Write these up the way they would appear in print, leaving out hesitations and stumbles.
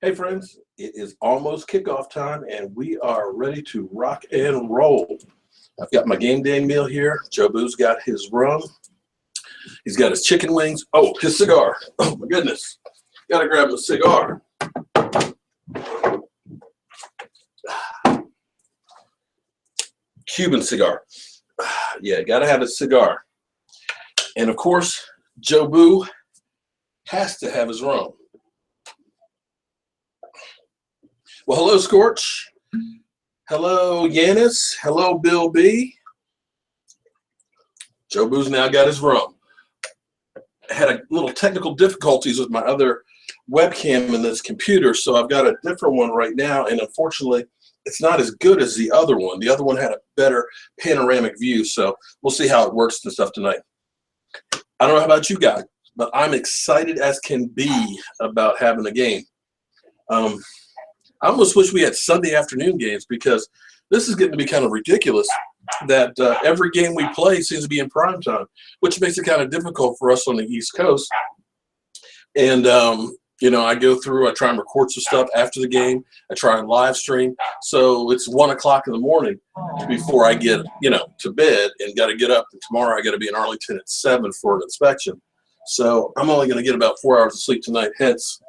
Hey friends, it is almost kickoff time and we are ready to rock and roll. I've got my game day meal here. Jobu's got his rum. He's got his chicken wings. Oh, his cigar. Oh my goodness. Gotta grab a cigar. Cuban cigar. Yeah, gotta have a cigar. And of course, Jobu has to have his rum. Well, hello, Scorch. Hello, Yanis. Hello, Bill B. Jobu's now got his rum. I had a little technical difficulties with my other webcam in this computer, so I've got a different one right now, and unfortunately, it's not as good as the other one. The other one had a better panoramic view, so we'll see how it works and stuff tonight. I don't know about you guys, but I'm excited as can be about having a game. I almost wish we had Sunday afternoon games because this is getting to be kind of ridiculous that every game we play seems to be in prime time, which makes it kind of difficult for us on the East Coast. And, you know, I go through, I try and record some stuff after the game. I try and live stream. So it's 1 o'clock in the morning before I get, you know, to bed and got to get up. And tomorrow I got to be in Arlington at 7 for an inspection. So I'm only going to get about 4 hours of sleep tonight. Hence,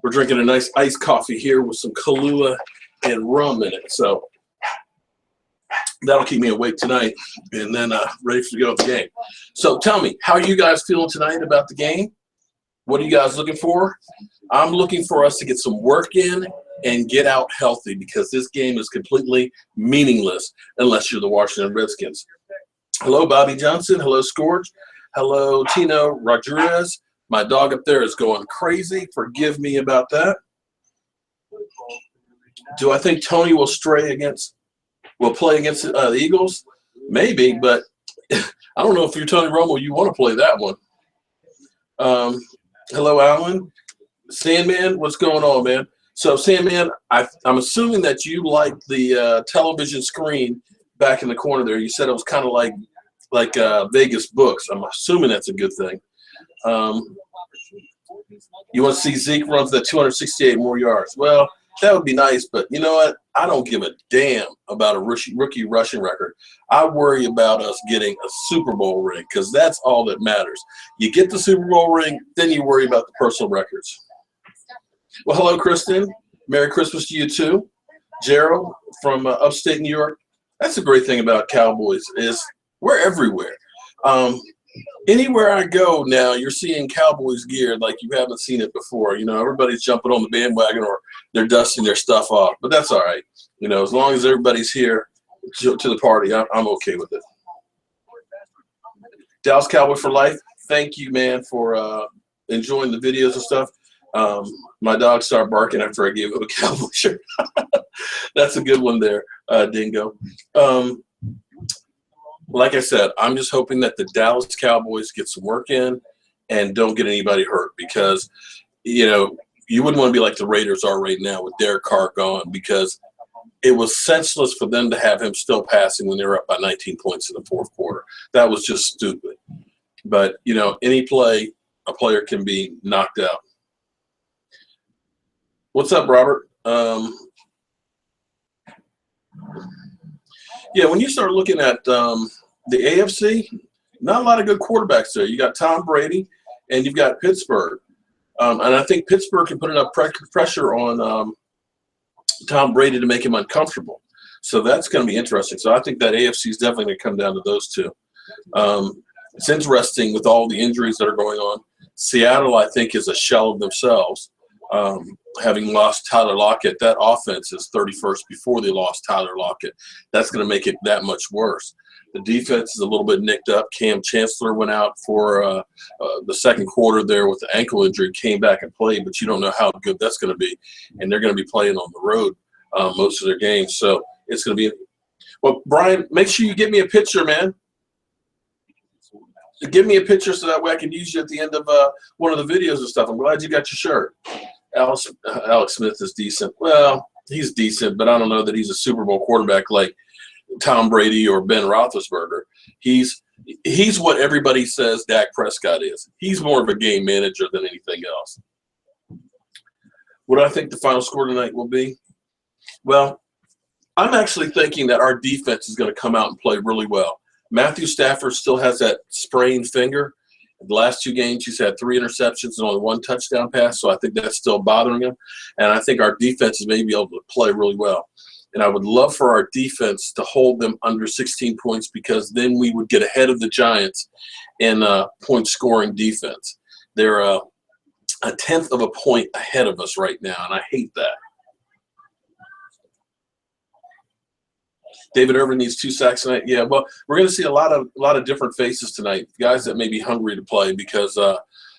we're drinking a nice iced coffee here with some Kahlua and rum in it. So that'll keep me awake tonight and then ready to go to the game. So tell me, how are you guys feeling tonight about the game? What are you guys looking for? I'm looking for us to get some work in and get out healthy because this game is completely meaningless unless you're the Washington Redskins. Hello, Bobby Johnson. Hello, Scorch. Hello, Tino Rodriguez. My dog up there is going crazy. Forgive me about that. Do I think Tony will play against the Eagles? Maybe, but I don't know if you're Tony Romo, you want to play that one. Hello, Alan. Sandman, what's going on, man? So, Sandman, I'm assuming that you like the television screen back in the corner there. You said it was kind of like Vegas books. I'm assuming that's a good thing. You want to see Zeke run for the 268 more yards? Well, that would be nice, but you know what? I don't give a damn about a rookie rushing record. I worry about us getting a Super Bowl ring because that's all that matters. You get the Super Bowl ring, then you worry about the personal records. Well, hello, Kristen. Merry Christmas to you, too. Gerald from upstate New York. That's the great thing about Cowboys is we're everywhere. Anywhere I go now, you're seeing Cowboys gear like you haven't seen it before. You know, everybody's jumping on the bandwagon or they're dusting their stuff off. But that's all right. You know, as long as everybody's here to the party, I'm okay with it. Dallas Cowboy for life. Thank you, man, for enjoying the videos and stuff. My dog started barking after I gave him a Cowboy shirt. That's a good one there, Dingo. Like I said, I'm just hoping that the Dallas Cowboys get some work in and don't get anybody hurt because, you know, you wouldn't want to be like the Raiders are right now with Derek Carr gone because it was senseless for them to have him still passing when they were up by 19 points in the fourth quarter. That was just stupid. But, you know, any play, a player can be knocked out. What's up, Robert? Yeah, when you start looking at the AFC, not a lot of good quarterbacks there. You got Tom Brady, and you've got Pittsburgh. And I think Pittsburgh can put enough pressure on Tom Brady to make him uncomfortable. So that's going to be interesting. So I think that AFC is definitely going to come down to those two. It's interesting with all the injuries that are going on. Seattle, I think, is a shell of themselves. Having lost Tyler Lockett, that offense is 31st before they lost Tyler Lockett. That's going to make it that much worse. The defense is a little bit nicked up. Cam Chancellor went out for the second quarter there with the ankle injury, came back and played, but you don't know how good that's going to be. And they're going to be playing on the road most of their games. So it's going to be – well, Brian, make sure you get me a picture, man. Give me a picture so that way I can use you at the end of one of the videos and stuff. I'm glad you got your shirt. Alex Smith is decent. Well, he's decent, but I don't know that he's a Super Bowl quarterback like Tom Brady or Ben Roethlisberger. He's what everybody says Dak Prescott is. He's more of a game manager than anything else. What do I think the final score tonight will be? Well, I'm actually thinking that our defense is going to come out and play really well. Matthew Stafford still has that sprained finger. The last 2 games, he's had 3 interceptions and only 1 touchdown pass, so I think that's still bothering him. And I think our defense is maybe able to play really well. And I would love for our defense to hold them under 16 points because then we would get ahead of the Giants in point-scoring defense. They're a 1/10 of a point ahead of us right now, and I hate that. David Irvin needs 2 sacks tonight. Yeah, well, we're going to see a lot of different faces tonight, guys that may be hungry to play because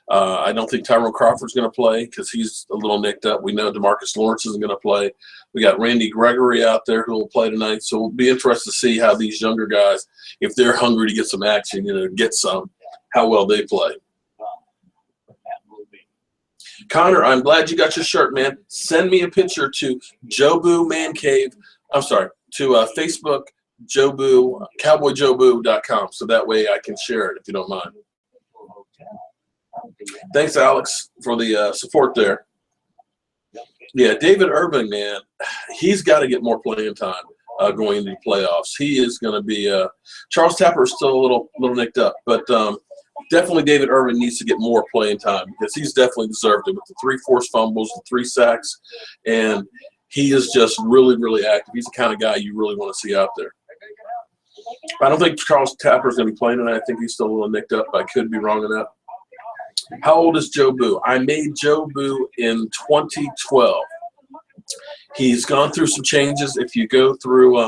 I don't think Tyrone Crawford's going to play because he's a little nicked up. We know DeMarcus Lawrence isn't going to play. We got Randy Gregory out there who will play tonight. So we'll be interested to see how these younger guys, if they're hungry to get some action, get some, how well they play. Connor, I'm glad you got your shirt, man. Send me a picture to Jobu Man Cave. I'm sorry, to Facebook, Jobu, cowboyjobu.com, so that way I can share it if you don't mind. Thanks, Alex, for the support there. Yeah, David Irvin, man, he's got to get more playing time going into the playoffs. He is going to be Charles Tapper is still a little nicked up, but definitely David Irvin needs to get more playing time because he's definitely deserved it with the 3 forced fumbles, the 3 sacks, and he is just really, really active. He's the kind of guy you really want to see out there. I don't think Charles Tapper is going to be playing tonight. I think he's still a little nicked up. I could be wrong on that. How old is Jobu? I made Jobu in 2012. He's gone through some changes. If you go through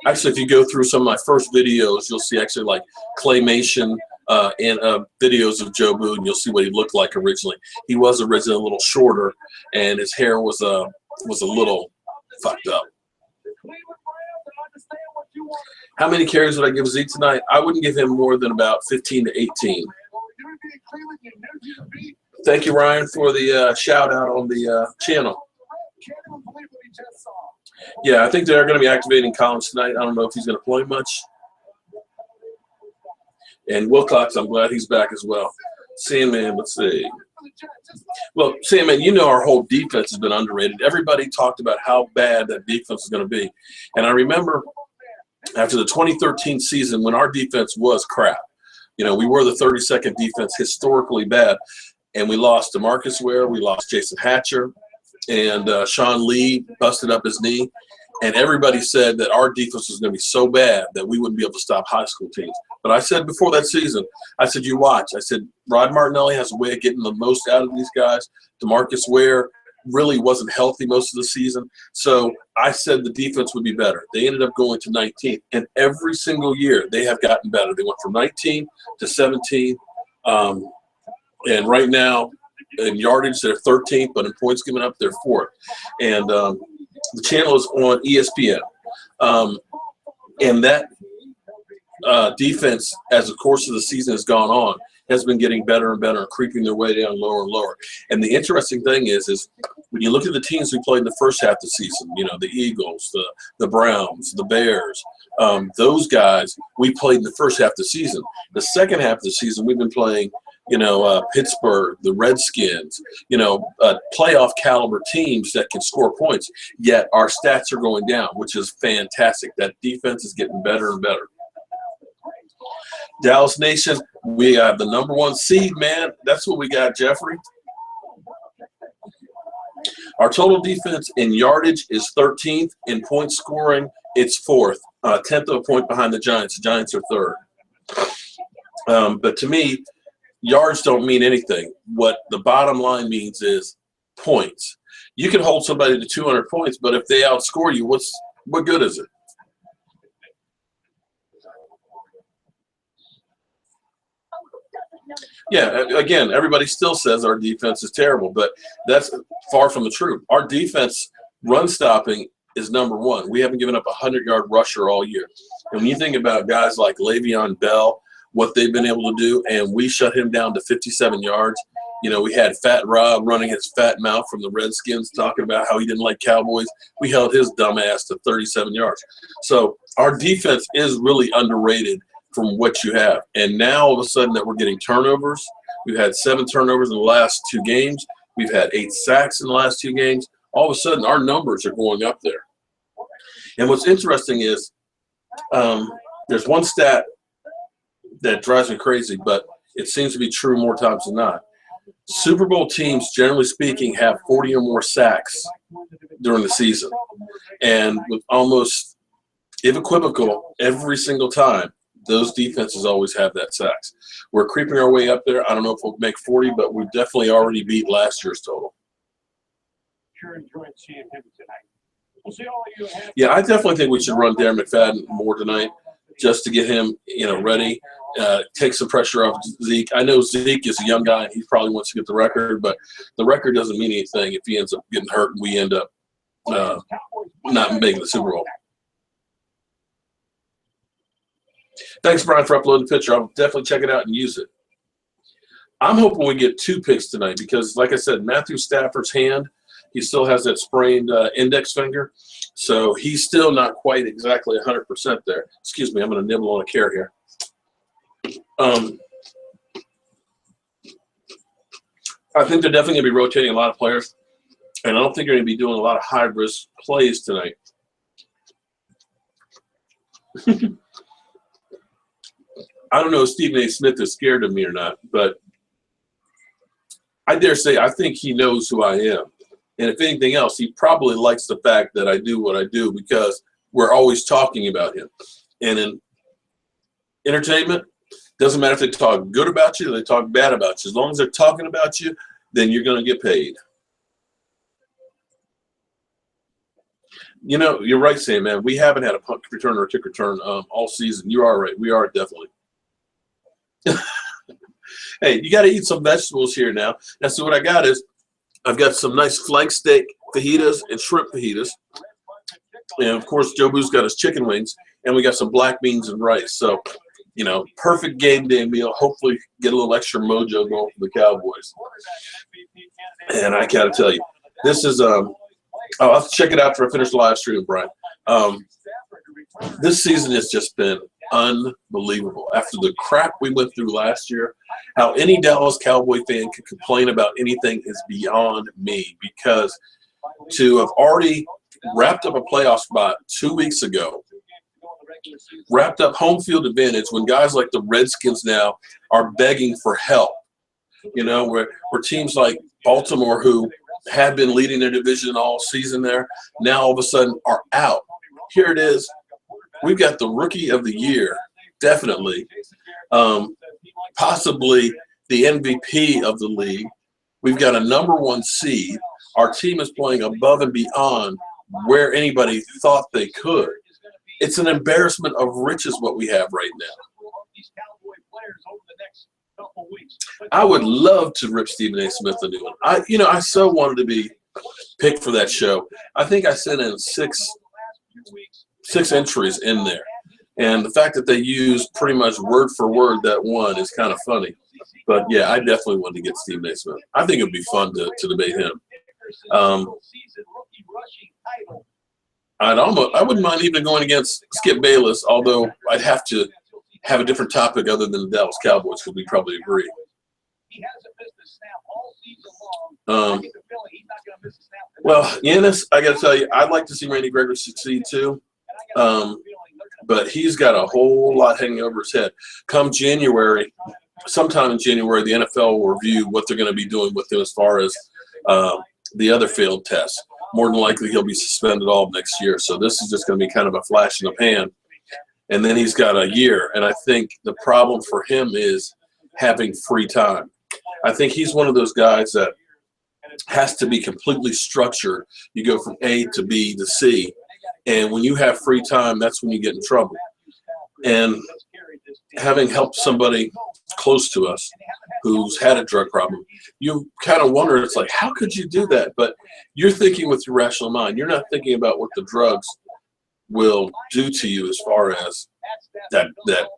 if you go through some of my first videos, you'll see actually like claymation and videos of Jobu, and you'll see what he looked like originally. He was originally a little shorter, and his hair was a little fucked up. How many carries would I give Zeke tonight? I wouldn't give him more than about 15 to 18. Thank you, Ryan, for the shout out on the channel. Yeah, I think they're going to be activating Collins tonight. I don't know if he's going to play much. And Wilcox, I'm glad he's back as well. Sandman, let's see. Well, Sandman, you know our whole defense has been underrated. Everybody talked about how bad that defense is going to be. And I remember after the 2013 season when our defense was crap, we were the 32nd defense, historically bad, and we lost DeMarcus Ware, we lost Jason Hatcher, and Sean Lee busted up his knee. And everybody said that our defense was going to be so bad that we wouldn't be able to stop high school teams. But I said before that season, I said, you watch. I said, Rod Martinelli has a way of getting the most out of these guys. DeMarcus Ware really wasn't healthy most of the season. So I said the defense would be better. They ended up going to 19th. And every single year they have gotten better. They went from 19 to 17. And right now in yardage, they're 13th, but in points given up, they're 4th. And the channel is on ESPN. And that defense, as the course of the season has gone on, has been getting better and better and creeping their way down lower and lower. And the interesting thing is when you look at the teams we played in the first half of the season, the Eagles, the Browns, the Bears, those guys we played in the first half of the season. The second half of the season we've been playing, Pittsburgh, the Redskins, playoff caliber teams that can score points, yet our stats are going down, which is fantastic. That defense is getting better and better. Dallas Nation, we have the #1 seed, man. That's what we got, Jeffrey. Our total defense in yardage is 13th. In point scoring, it's 4th. 1/10 of a point behind the Giants. The Giants are 3rd. But to me, yards don't mean anything. What the bottom line means is points. You can hold somebody to 200 points, but if they outscore you, what good is it? Yeah, again, everybody still says our defense is terrible, but that's far from the truth. Our defense run stopping is #1. We haven't given up a 100-yard rusher all year. And when you think about guys like Le'Veon Bell, what they've been able to do, and we shut him down to 57 yards. We had Fat Rob running his fat mouth from the Redskins talking about how he didn't like Cowboys. We held his dumb ass to 37 yards. So our defense is really underrated from what you have. And now all of a sudden that we're getting turnovers. We've had 7 turnovers in the last 2 games. We've had 8 sacks in the last 2 games. All of a sudden, our numbers are going up there. And what's interesting is there's one stat that drives me crazy, but it seems to be true more times than not. Super Bowl teams, generally speaking, have 40 or more sacks during the season. And with almost equivocal every single time, those defenses always have that sacks. We're creeping our way up there. I don't know if we'll make 40, but we definitely already beat last year's total. Sure enjoyed seeing him tonight. We'll see all of you. Yeah, I definitely think we should run Darren McFadden more tonight just to get him, ready. Take some pressure off Zeke. I know Zeke is a young guy and he probably wants to get the record, but the record doesn't mean anything if he ends up getting hurt and we end up not making the Super Bowl. Thanks, Brian, for uploading the picture. I'll definitely check it out and use it. I'm hoping we get 2 picks tonight because, like I said, Matthew Stafford's hand, he still has that sprained index finger, so he's still not quite exactly 100% there. Excuse me, I'm going to nibble on a carrot here. I think they're definitely going to be rotating a lot of players, and I don't think they're going to be doing a lot of high-risk plays tonight. I don't know if Stephen A. Smith is scared of me or not, but I dare say I think he knows who I am. And if anything else, he probably likes the fact that I do what I do because we're always talking about him. And in entertainment, doesn't matter if they talk good about you or they talk bad about you. As long as they're talking about you, then you're going to get paid. You're right, Sam, man. We haven't had a punt return or a kick return all season. You are right. We are definitely. Hey, you got to eat some vegetables here now. Now, so what I got is I've got some nice flank steak fajitas and shrimp fajitas. And, of course, Jobu's got his chicken wings. And we got some black beans and rice. So, perfect game day meal. Hopefully get a little extra mojo going for the Cowboys. And I got to tell you, this is I'll have to check it out after I finish the live stream, Brian. This season has just been unbelievable. After the crap we went through last year, how any Dallas Cowboy fan could complain about anything is beyond me, because to have already wrapped up a playoff spot 2 weeks ago, wrapped up home field advantage when guys like the Redskins now are begging for help, where teams like Baltimore, who had been leading their division all season there, now all of a sudden are out. Here it is. We've got the rookie of the year, definitely, possibly the MVP of the league. We've got a #1 seed. Our team is playing above and beyond where anybody thought they could. It's an embarrassment of riches what we have right now. I would love to rip Stephen A. Smith a new one. I so wanted to be picked for that show. I think I sent in six entries in there. And the fact that they used pretty much word for word that one is kind of funny. But, yeah, I definitely wanted to get Stephen A. Smith. I think it would be fun to debate him. I wouldn't mind even going against Skip Bayless, although I'd have to have a different topic other than the Dallas Cowboys, because we probably agree. Well, Yanis, I got to tell you, I'd like to see Randy Gregory succeed too, but he's got a whole lot hanging over his head. Come January, sometime in January, the NFL will review what they're going to be doing with him as far as the other failed tests. More than likely, he'll be suspended all of next year. So this is just going to be kind of a flash in the pan. And then he's got a year. And I think the problem for him is having free time. I think he's one of those guys that has to be completely structured. You go from A to B to C. And when you have free time, that's when you get in trouble. And having helped somebody close to us who's had a drug problem, you kind of wonder, it's like, how could you do that? But you're thinking with your rational mind. You're not thinking about what the drugs will do to you as far as that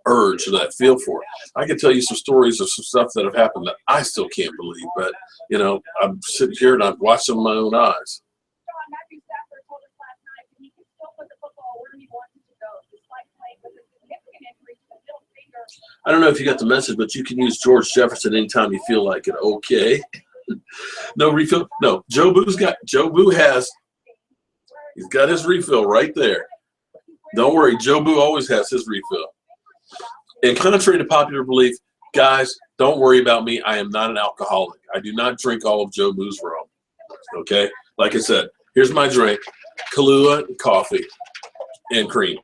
urge or that feel for it. I can tell you some stories of some stuff that have happened that I still can't believe, but, I'm sitting here and I've watched them with my own eyes. I don't know if you got the message, but you can use George Jefferson anytime you feel like it. Okay. No refill. No, he's got his refill right there. Don't worry, Jobu always has his refill. And contrary to popular belief, guys, don't worry about me. I am not an alcoholic. I do not drink all of Jobu's rum. Okay? Like I said, here's my drink. Kahlua, coffee, and cream.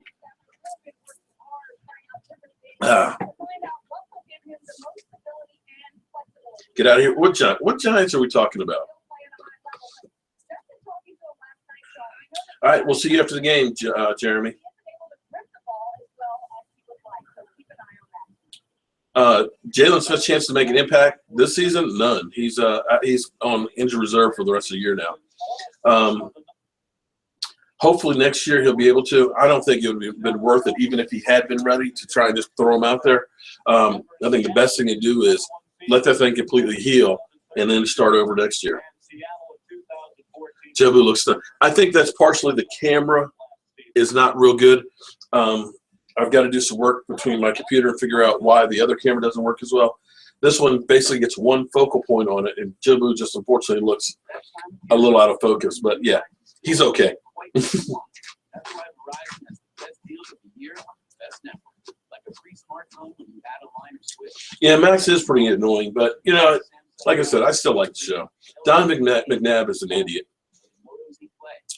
Get out of here. What Giants are we talking about? All right, we'll see you after the game, Jeremy. Jalen Smith's chance to make an impact this season? None. He's on injury reserve for the rest of the year now. Hopefully next year he'll be able to. I don't think it would have been worth it, even if he had been ready, to try and just throw him out there. I think the best thing to do is let that thing completely heal and then start over next year. Jobu looks done. I think that's partially the camera is not real good. I've got to do some work between my computer and figure out why the other camera doesn't work as well. This one basically gets one focal point on it, and Jobu just unfortunately looks a little out of focus. But, yeah, he's okay. Yeah, Max is pretty annoying, but, you know, like I said, I still like the show. Don McNabb is an idiot.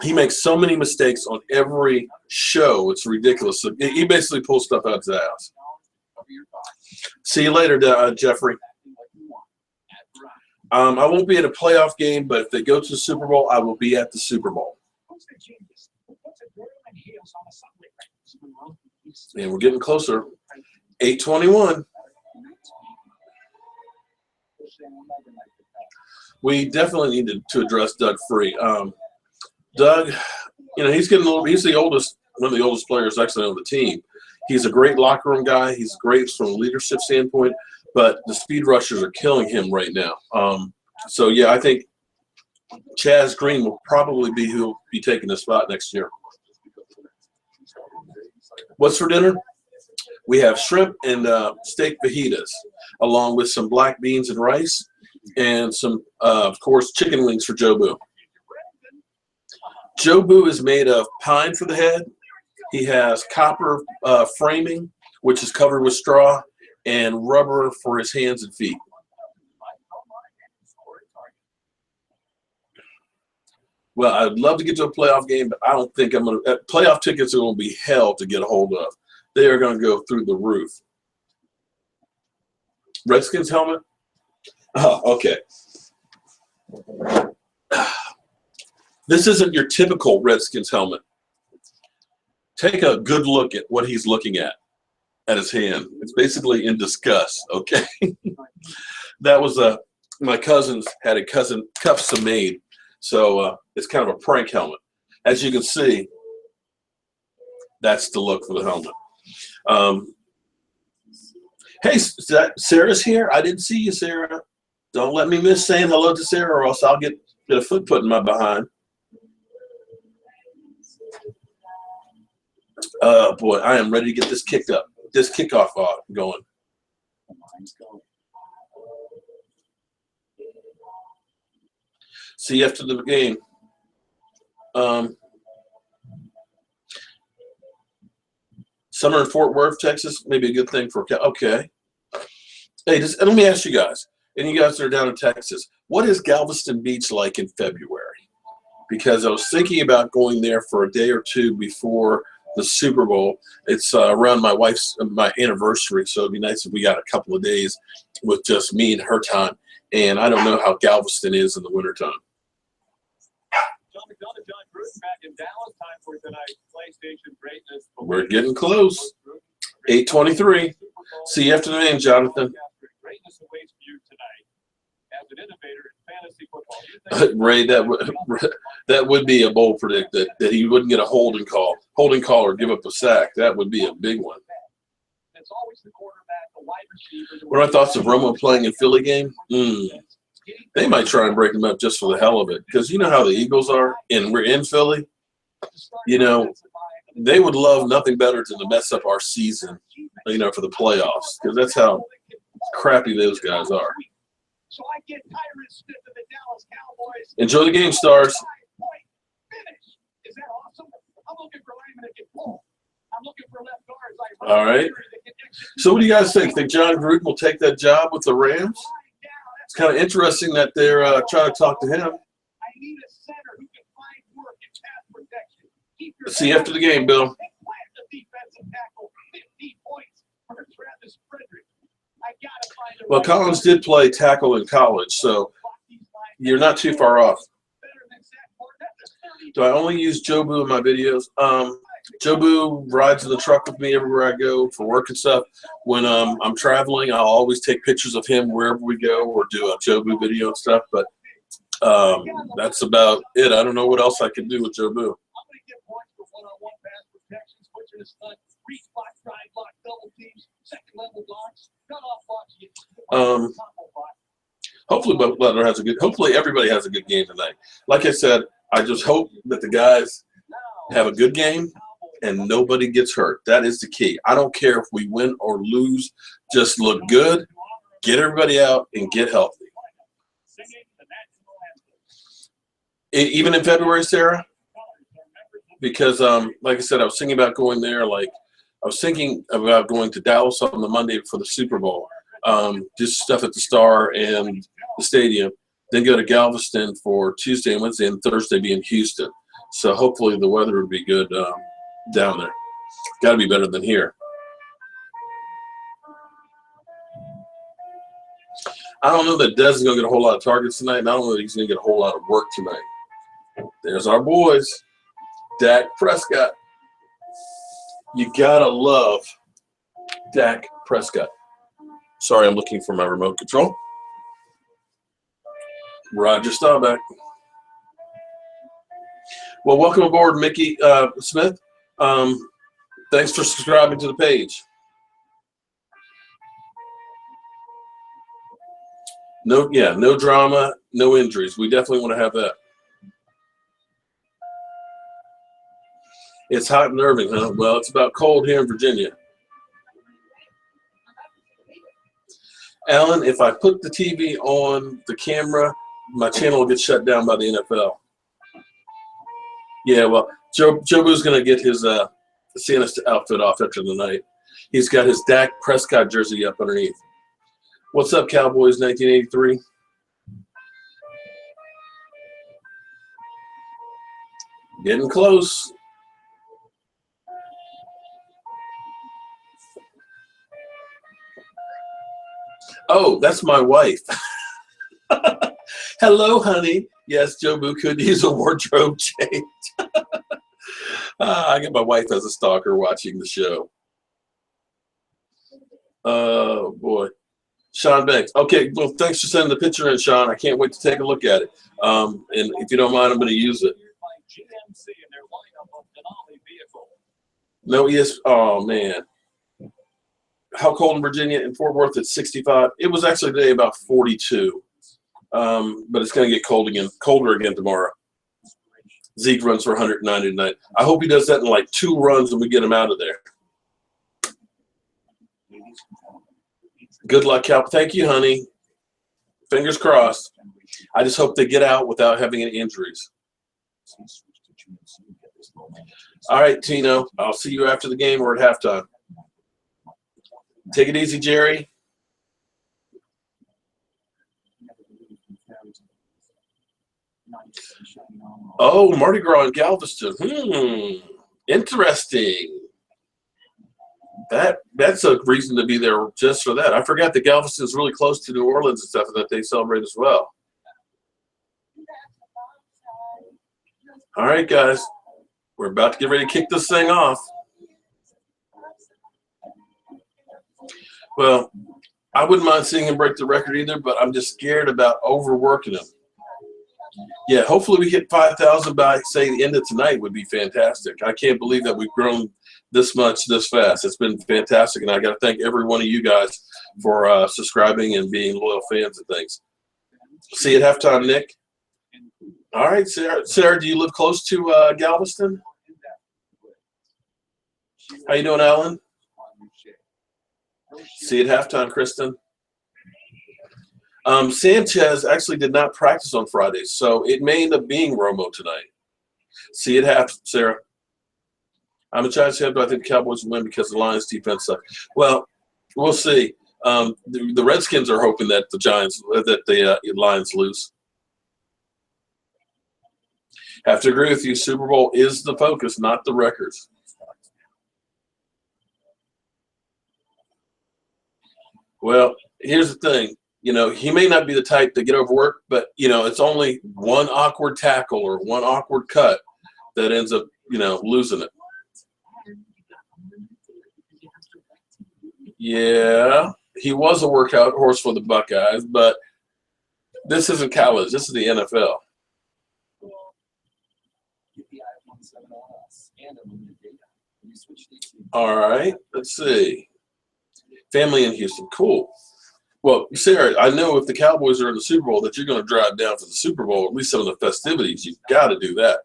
He makes so many mistakes on every show. It's ridiculous. He basically pulls stuff out of his ass. See you later, Jeffrey. I won't be at a playoff game, but if they go to the Super Bowl, I will be at the Super Bowl. And we're getting closer. 8:21. We definitely need to address Doug Free. Doug, you know, he's the oldest, one of the oldest players actually on the team. He's a great locker room guy. He's great from a leadership standpoint, but the speed rushers are killing him right now. So, yeah, I think Chaz Green will probably be who will be taking the spot next year. What's for dinner? We have shrimp and steak fajitas, along with some black beans and rice, and some, of course, chicken wings for Jobu. Jobu is made of pine for the head. He has copper framing, which is covered with straw, and rubber for his hands and feet. Well, I'd love to get to a playoff game, but I don't think I'm going to. Playoff tickets are going to be hell to get a hold of. They are going to go through the roof. Redskins helmet? Oh, okay. This isn't your typical Redskins helmet. Take a good look at what he's looking at his hand. It's basically in disgust, okay? That was my cousins had a cousin custom made, so it's kind of a prank helmet. As you can see, that's the look for the helmet. Hey, Sarah's here. I didn't see you, Sarah. Don't let me miss saying hello to Sarah, or else I'll get a foot put in my behind. Oh, boy, I am ready to get this kickoff going. See you after the game. Summer in Fort Worth, Texas, maybe a good thing for – okay. Hey, let me ask you guys, and you guys that are down in Texas, what is Galveston Beach like in February? Because I was thinking about going there for a day or two before the Super Bowl. It's around my anniversary, so it'd be nice if we got a couple of days with just me and her time. And I don't know how Galveston is in the wintertime. We're getting close. 8:23. See you after the game, Jonathan. Ray, that would be a bold predict that he wouldn't get a holding call or give up a sack. That would be a big one. What are my thoughts of Romo playing in Philly game? They might try and break him up just for the hell of it, because you know how the Eagles are, and we're in Philly. You know, they would love nothing better than to mess up our season, you know, for the playoffs, because that's how crappy those guys are. So I get Tyron Smith of the Dallas Cowboys. Enjoy the game, Stars. Point finish. Is that awesome? I'm looking for linemen that can pull. I'm looking for left guards like All right. So what do you guys think? Think John Gruden will take that job with the Rams? It's kind of interesting that they're trying to talk to him. I need a center who can find work in pass protection. See you after the game, Bill. Well, Collins did play tackle in college, so you're not too far off. Do I only use Jobu in my videos? Jobu rides in the truck with me everywhere I go for work and stuff. When I'm traveling, I'll always take pictures of him wherever we go or do a Jobu video and stuff. But that's about it. I don't know what else I can do with Jobu. Hopefully Butler has a good. Hopefully everybody has a good game tonight. Like I said, I just hope that the guys have a good game and nobody gets hurt. That is the key. I don't care if we win or lose. Just look good, get everybody out, and get healthy. Even in February, Sarah, because like I said, I was thinking about going there. Like I was thinking about going to Dallas on the Monday for the Super Bowl. Just stuff at the Star and the stadium. Then go to Galveston for Tuesday and Wednesday, and Thursday be in Houston. So hopefully the weather would be good down there. Got to be better than here. I don't know that Dez is going to get a whole lot of targets tonight, and I don't know that he's going to get a whole lot of work tonight. There's our boys. Dak Prescott. You got to love Dak Prescott. Sorry, I'm looking for my remote control. Roger Staubach. Well, welcome aboard, Mickey Smith. Thanks for subscribing to the page. No drama, no injuries. We definitely want to have that. It's hot and Irving, huh? Well, it's about cold here in Virginia. Alan, if I put the TV on the camera, my channel will get shut down by the NFL. Yeah, well, Jobu's going to get his Santa outfit off after the night. He's got his Dak Prescott jersey up underneath. What's up, Cowboys 1983? Getting close. Oh, that's my wife. Hello, honey. Yes, Jobu could use a wardrobe change. I got my wife as a stalker watching the show. Oh, boy. Sean Banks. Okay, well, thanks for sending the picture in, Sean. I can't wait to take a look at it. And if you don't mind, I'm going to use it. No, yes. Oh, man. How cold in Virginia? In Fort Worth, it's 65. It was actually today about 42. But it's going to get colder again tomorrow. Zeke runs for 190 tonight. I hope he does that in like 2 runs and we get him out of there. Good luck, Cal. Thank you, honey. Fingers crossed. I just hope they get out without having any injuries. All right, Tino. I'll see you after the game or at halftime. Take it easy, Jerry. Oh, Mardi Gras in Galveston. Interesting. That's a reason to be there just for that. I forgot that Galveston is really close to New Orleans and stuff, and that they celebrate as well. All right, guys. We're about to get ready to kick this thing off. Well, I wouldn't mind seeing him break the record either, but I'm just scared about overworking him. Yeah, hopefully we hit 5,000 by, say, the end of tonight would be fantastic. I can't believe that we've grown this much this fast. It's been fantastic, and I got to thank every one of you guys for subscribing and being loyal fans and things. See you at halftime, Nick. All right, Sarah. Sarah, do you live close to Galveston? How you doing, Alan? See you at halftime, Kristen. Sanchez actually did not practice on Friday, so it may end up being Romo tonight. See it happen, Sarah. I'm a Giants fan, but I think the Cowboys will win because the Lions' defense sucks. Well, we'll see. The Redskins are hoping that the Lions lose. Have to agree with you. Super Bowl is the focus, not the records. Well, here's the thing. He may not be the type to get overworked, but, it's only one awkward tackle or one awkward cut that ends up, losing it. Yeah, he was a workout horse for the Buckeyes, but this isn't college. This is the NFL. All right, let's see. Family in Houston, cool. Well, Sarah, I know if the Cowboys are in the Super Bowl that you're going to drive down for the Super Bowl, at least some of the festivities. You've got to do that.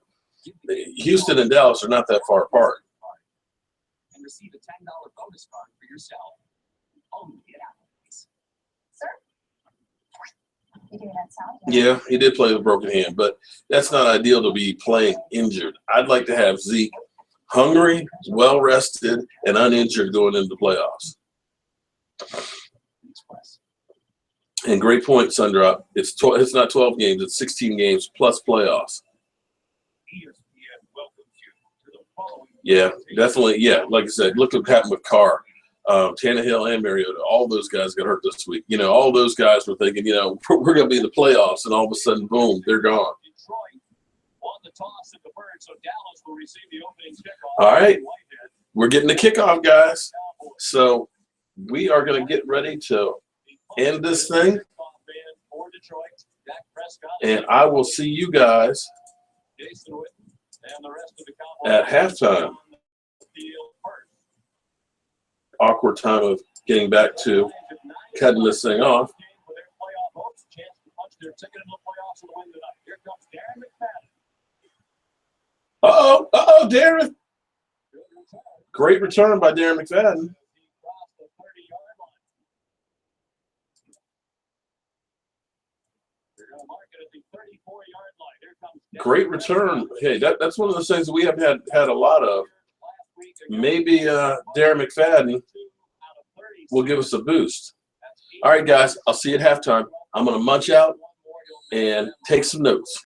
Houston and Dallas are not that far apart. And receive a $10 bonus card for yourself. Sir? You doing that sound? Yeah, he did play with a broken hand, but that's not ideal to be playing injured. I'd like to have Zeke hungry, well-rested, and uninjured going into the playoffs. And great point, Sundrop. It's not 12 games, it's 16 games plus playoffs. Yeah, definitely. Yeah, like I said, look what happened with Carr. Tannehill and Mariota, all those guys got hurt this week. All those guys were thinking, we're going to be in the playoffs, and all of a sudden, boom, they're gone. All right, we're getting the kickoff, guys. So we are going to get ready to end this thing, and I will see you guys at halftime. Awkward time of getting back to cutting this thing off. Uh-oh, Darren. Great return by Darren McFadden. Great return. Hey, that's one of those things that we haven't had a lot of. Maybe Darren McFadden will give us a boost. All right, guys, I'll see you at halftime. I'm going to munch out and take some notes.